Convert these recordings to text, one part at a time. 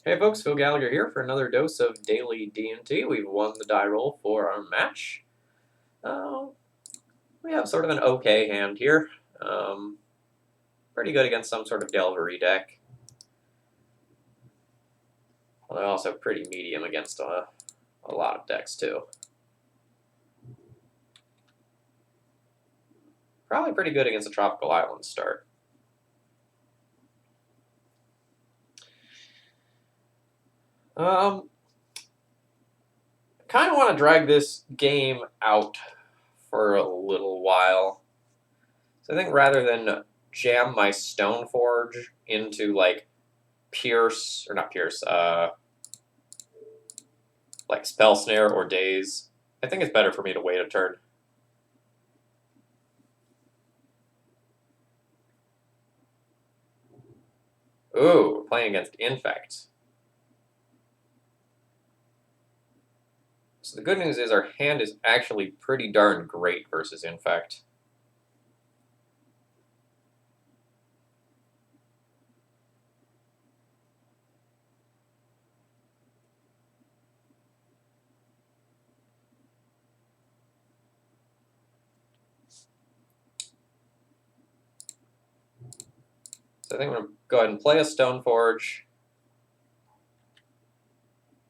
Hey folks, Phil Gallagher here for another dose of daily D&T. We've won the die roll for our match. Uh, we have sort of an okay hand here. Pretty good against some sort of Delvery deck. Although also pretty medium against a lot of decks too. Probably pretty good against a Tropical Island start. Kind of want to drag this game out for a little while. So I think rather than jam my Stoneforge into like Pierce, or not Pierce, like Spell Snare or Daze, I think it's better for me to wait a turn. Ooh, we're playing against Infect. So the good news is our hand is actually pretty darn great versus Infect. So I think I'm going to go ahead and play a Stoneforge.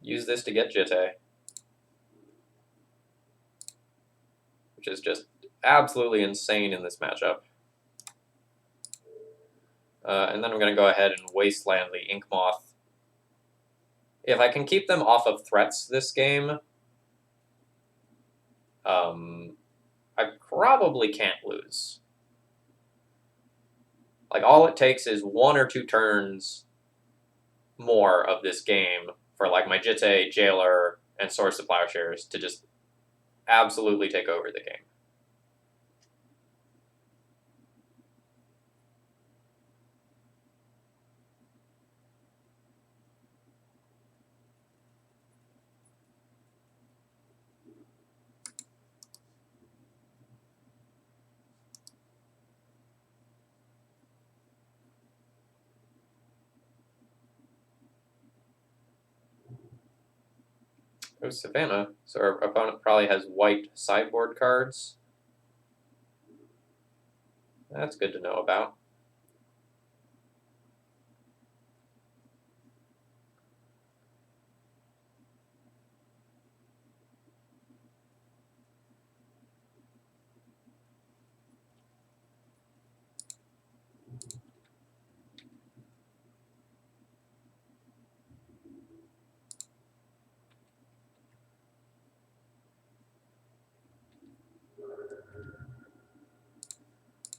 Use this to get Jitte, which is just absolutely insane in this matchup. And then I'm going to go ahead and Wasteland the Ink Moth. If I can keep them off of threats this game, I probably can't lose. Like, all it takes is 1 or 2 turns more of this game for, like, my Jitte, Jailer, and Source of Plowshares to just absolutely take over the game. Oh, Savannah. So our opponent probably has white sideboard cards. That's good to know about.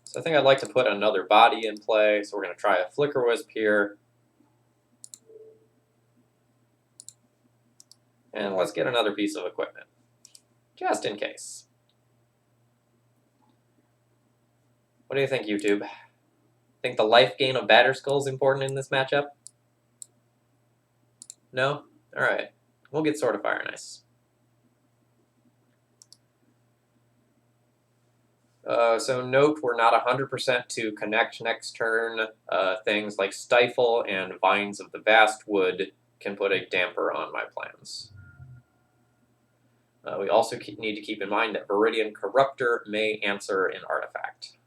So I think I'd like to put another body in play. So we're going to try a Flicker Wisp here. And let's get another piece of equipment, just in case. What do you think, YouTube? Think the life gain of Batterskull is important in this matchup? No? Alright. We'll get Sword of Fire and Ice. So note we're not 100% to connect next turn. Things like Stifle and Vines of the Vastwood can put a damper on my plans. We also need to keep in mind that Viridian Corruptor may answer an artifact.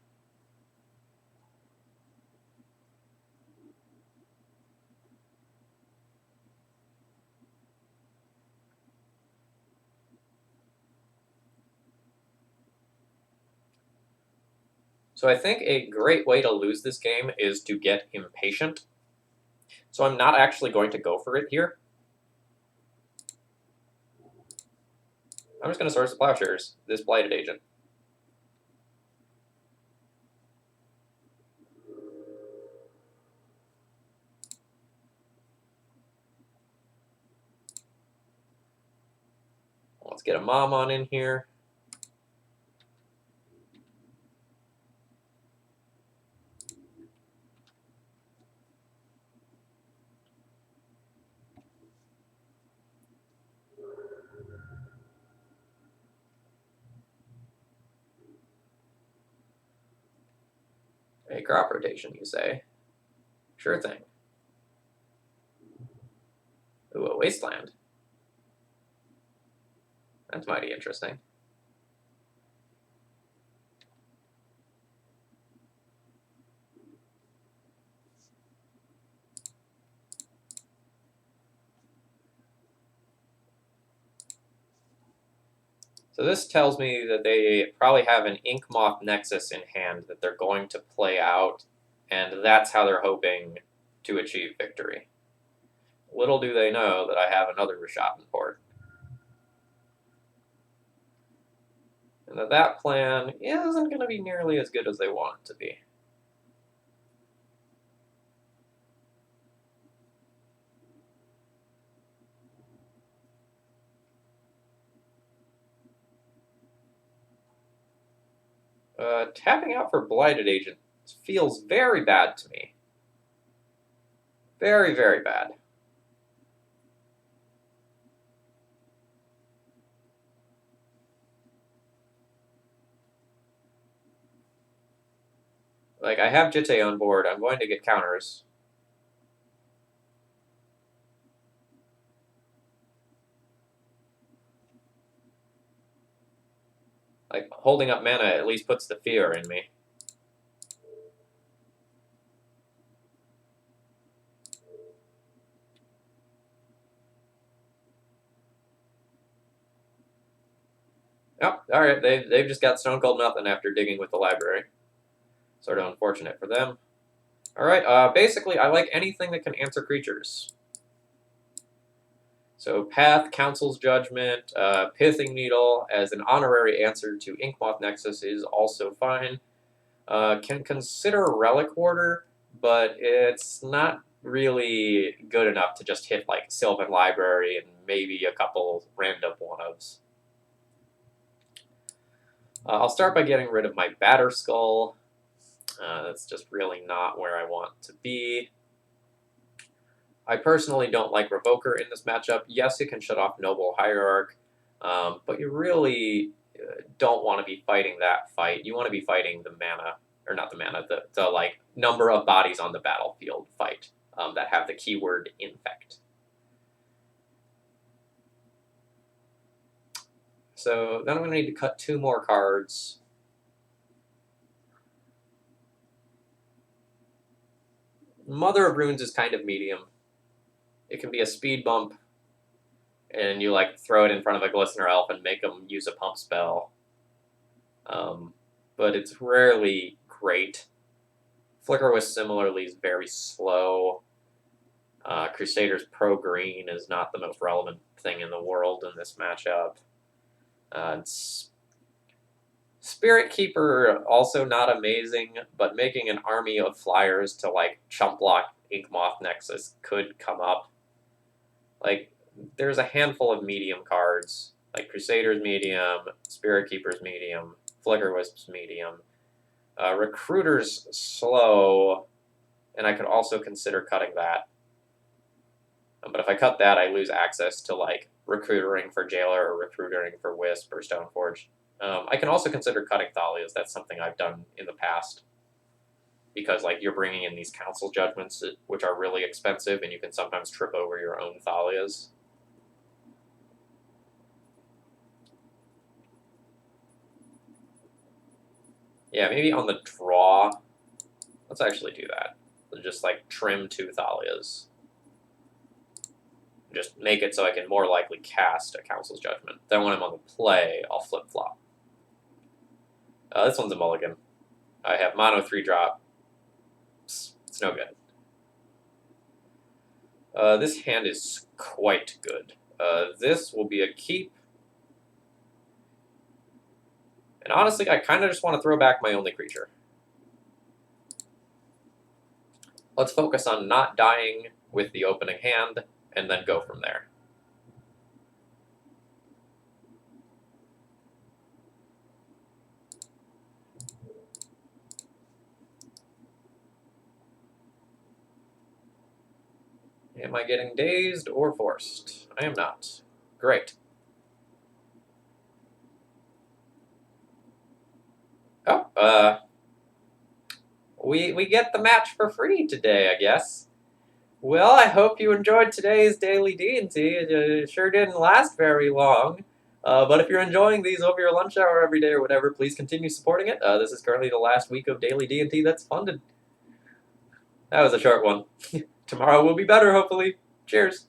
So I think a great way to lose this game is to get impatient. So I'm not actually going to go for it here. I'm just going to Source of Plowshares, this Blighted Agent. Let's get a Mom on in here. A crop rotation, you say? Sure thing. Ooh, a wasteland. That's mighty interesting. So this tells me that they probably have an Ink Moth Nexus in hand that they're going to play out, and that's how they're hoping to achieve victory. Little do they know that I have another Rishaten port. And that plan isn't going to be nearly as good as they want it to be. Tapping out for Blighted Agent feels very bad to me. Very, very bad. Like, I have Jitte on board. I'm going to get counters. Like, holding up mana at least puts the fear in me. Oh, alright, they've just got Stone Cold Nothing after digging with the library. Sort of unfortunate for them. Alright, basically, I like anything that can answer creatures. So Path, Council's Judgment, Pithing Needle as an honorary answer to Inkmoth Nexus is also fine. Can consider Relic Warder, but it's not really good enough to just hit like Sylvan Library and maybe a couple random one-ofs. I'll start by getting rid of my Batter Skull. That's just really not where I want to be. I personally don't like Revoker in this matchup. Yes, it can shut off Noble Hierarch, but you really don't want to be fighting that fight. You want to be fighting the mana, or not the mana, the like number of bodies on the battlefield fight that have the keyword Infect. So then I'm going to need to cut 2 more cards. Mother of Runes is kind of medium. It can be a speed bump, and you like throw it in front of a Glistener Elf and make them use a pump spell. But it's rarely great. Flickerwisp similarly is very slow. Crusader's Pro Green is not the most relevant thing in the world in this matchup. Spirit Keeper also not amazing, but making an army of flyers to like chump block Inkmoth Nexus could come up. Like, there's a handful of medium cards, like Crusader's medium, Spirit Keeper's medium, Flickerwisp's medium. Recruiter's slow, and I could also consider cutting that. But if I cut that, I lose access to like recruitering for Jailer or recruitering for Wisp or Stoneforge. I can also consider cutting Thalias. That's something I've done in the past. Because like you're bringing in these council judgments, which are really expensive, and you can sometimes trip over your own Thalias. Yeah, maybe on the draw. Let's actually do that. Just like trim 2 Thalias. Just make it so I can more likely cast a Council's Judgment. Then when I'm on the play, I'll flip-flop. This one's a mulligan. I have mono 3-drop. It's no good. This hand is quite good. This will be a keep. And honestly, I kind of just want to throw back my only creature. Let's focus on not dying with the opening hand, and then go from there. Am I getting dazed or forced? I am not. Great. Oh, we get the match for free today, I guess. Well, I hope you enjoyed today's daily D&T. It sure didn't last very long. But if you're enjoying these over your lunch hour every day or whatever, please continue supporting it. This is currently the last week of daily D&T that's funded. That was a short one. Tomorrow will be better, hopefully. Cheers.